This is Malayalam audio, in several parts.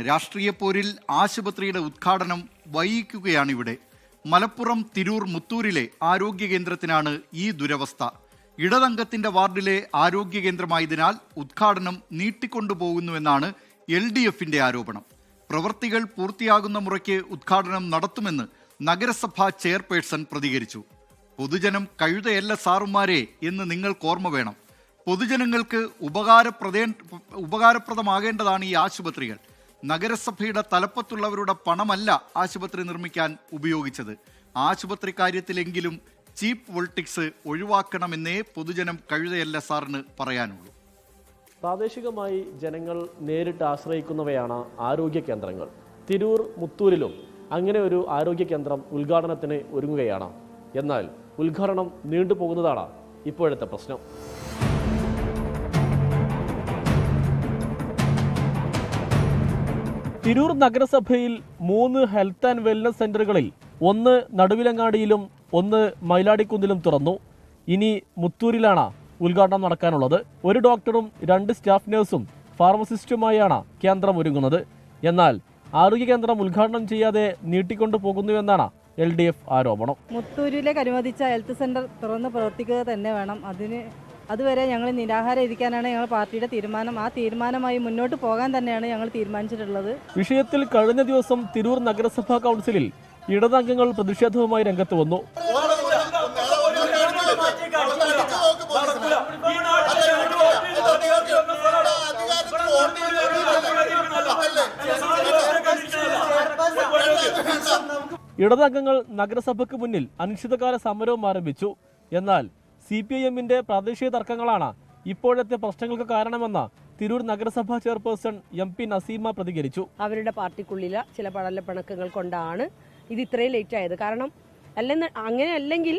രാഷ്ട്രീയ പോരിൽ ആശുപത്രിയുടെ ഉദ്ഘാടനം വൈകിക്കുകയാണിവിടെ. മലപ്പുറം തിരൂർ മുത്തൂരിലെ ആരോഗ്യ കേന്ദ്രത്തിനാണ് ഈ ദുരവസ്ഥ. ഇടതംഗത്തിന്റെ വാർഡിലെ ആരോഗ്യ കേന്ദ്രമായതിനാൽ ഉദ്ഘാടനം നീട്ടിക്കൊണ്ടുപോകുന്നുവെന്നാണ് LDFന്റെ ആരോപണം. പ്രവൃത്തികൾ പൂർത്തിയാകുന്ന മുറയ്ക്ക് ഉദ്ഘാടനം നടത്തുമെന്ന് നഗരസഭാ ചെയർപേഴ്സൺ പ്രതികരിച്ചു. പൊതുജനം കഴുതയല്ല സാറുമാരെ എന്ന് നിങ്ങൾക്ക് ഓർമ്മ വേണം. പൊതുജനങ്ങൾക്ക് ഉപകാരപ്രദമാകേണ്ടതാണ് ഈ ആശുപത്രികൾ. നഗരസഭയുടെ തലപ്പത്തുള്ളവരുടെ പണമല്ല ആശുപത്രി നിർമ്മിക്കാൻ ഉപയോഗിച്ചത്. ആശുപത്രി കാര്യത്തിലെങ്കിലും ചീപ്പ് പൊളിറ്റിക്സ് ഒഴിവാക്കണമെന്നേ പൊതുജനം കഴുതയല്ല സാറിന് പറയാനുള്ളൂ. പ്രാദേശികമായി ജനങ്ങൾ നേരിട്ട് ആശ്രയിക്കുന്നവയാണ് ആരോഗ്യ കേന്ദ്രങ്ങൾ. തിരൂർ മുത്തൂരിലും അങ്ങനെ ഒരു ആരോഗ്യ കേന്ദ്രം ഉദ്ഘാടനത്തിന് ഒരുങ്ങുകയാണ്. എന്നാൽ ഉദ്ഘാടനം നീണ്ടുപോകുന്നതാണ് ഇപ്പോഴത്തെ പ്രശ്നം. തിരൂർ നഗരസഭയിൽ 3 ഹെൽത്ത് ആൻഡ് വെൽനസ് സെന്ററുകളിൽ ഒന്ന് നടുവിലങ്ങാടിയിലും ഒന്ന് മയിലാടിക്കുന്നിലും തുറന്നു. ഇനി മുത്തൂരിലാണ് ഉദ്ഘാടനം നടക്കാനുള്ളത്. ഒരു ഡോക്ടറും 2 സ്റ്റാഫ് നഴ്സും ഫാർമസിസ്റ്റുമായാണ് കേന്ദ്രം ഒരുങ്ങുന്നത്. എന്നാൽ ആരോഗ്യ കേന്ദ്രം ഉദ്ഘാടനം ചെയ്യാതെ നീട്ടിക്കൊണ്ടു പോകുന്നുവെന്നാണ് LDF ആരോപണം. മുത്തൂരിലേക്ക് അനുവദിച്ച ഹെൽത്ത് സെന്റർ തുറന്ന് പ്രവർത്തിക്കുക തന്നെ വേണം. അതുവരെ ഞങ്ങൾ നിരാഹാരം ഇരിക്കാനാണ് ഞങ്ങൾ പാർട്ടിയുടെ തീരുമാനം. ആ തീരുമാനമായി മുന്നോട്ട് പോകാൻ തന്നെയാണ് ഞങ്ങൾ തീരുമാനിച്ചിട്ടുള്ളത്. വിഷയത്തിൽ കഴിഞ്ഞ ദിവസം തിരൂർ നഗരസഭാ കൗൺസിലിൽ ഇടതംഗങ്ങൾ പ്രതിഷേധവുമായി രംഗത്ത് വന്നു. ഇടതംഗങ്ങൾ നഗരസഭയ്ക്ക് മുന്നിൽ അനിശ്ചിതകാല സമരവും ആരംഭിച്ചു. എന്നാൽ CPIMന്റെ പ്രാദേശിക തർക്കങ്ങളാണ് ഇപ്പോഴത്തെ പ്രശ്നങ്ങൾക്ക് കാരണമെന്ന് തിരൂർ നഗരസഭാ ചെയർപേഴ്സൺ MP നസീമ പ്രതികരിച്ചു. അവരുടെ പാർട്ടിക്കുള്ളിലെ ചില പടലപ്പിണക്കങ്ങൾ കൊണ്ടാണ് ഇത് ഇത്രയും ലേറ്റ് ആയത്. കാരണം അങ്ങനെ അല്ലെങ്കിൽ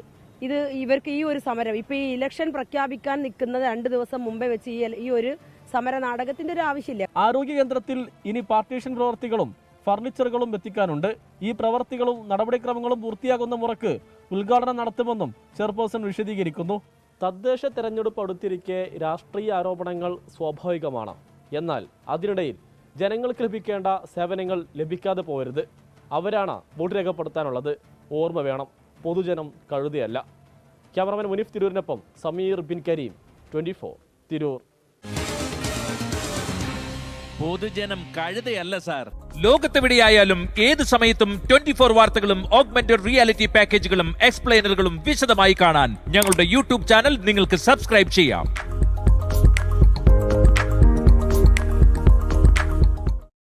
ഇവർക്ക് ഈ ഒരു സമരം ഇപ്പൊ ഈ ഇലക്ഷൻ പ്രഖ്യാപിക്കാൻ നിൽക്കുന്നത് 2 ദിവസം മുമ്പേ വെച്ച് ഈ ഒരു സമര നാടകത്തിന്റെ ഒരു ആവശ്യമില്ല. ആരോഗ്യ കേന്ദ്രത്തിൽ ഇനി പാർട്ടീഷൻ പ്രവർത്തികളും ഫർണിച്ചറുകളും എത്തിക്കാനുണ്ട്. ഈ പ്രവർത്തികളും നടപടിക്രമങ്ങളും പൂർത്തിയാകുന്ന മുറക്ക് ഉദ്ഘാടനം നടത്തുമെന്നും ചെയർപേഴ്സൺ വിശദീകരിക്കുന്നു. തദ്ദേശ തെരഞ്ഞെടുപ്പ് അടുത്തിരിക്കെ രാഷ്ട്രീയ ആരോപണങ്ങൾ സ്വാഭാവികമാണ്. എന്നാൽ അതിനിടയിൽ ജനങ്ങൾക്ക് ലഭിക്കേണ്ട സേവനങ്ങൾ ലഭിക്കാതെ പോകരുത്. അവരാണ് വോട്ട് രേഖപ്പെടുത്താനുള്ളത്. ഓർമ്മ വേണം, പൊതുജനം കഴുതയല്ല. ക്യാമറമാൻ മുനീഫ് തിരൂരിനൊപ്പം സമീർ ബിൻ കരീം, 24 തിരൂർ. പൊതുജനം കഴുതയല്ല സാർ. ലോകത്തെവിടെയായാലും ഏത് സമയത്തും 24 വാർത്തകളും ഓഗ്മെന്റഡ് റിയാലിറ്റി പാക്കേജുകളും എക്സ്പ്ലെയിനറുകളും വിശദമായി കാണാൻ ഞങ്ങളുടെ YouTube ചാനൽ നിങ്ങൾക്ക് സബ്സ്ക്രൈബ് ചെയ്യാം.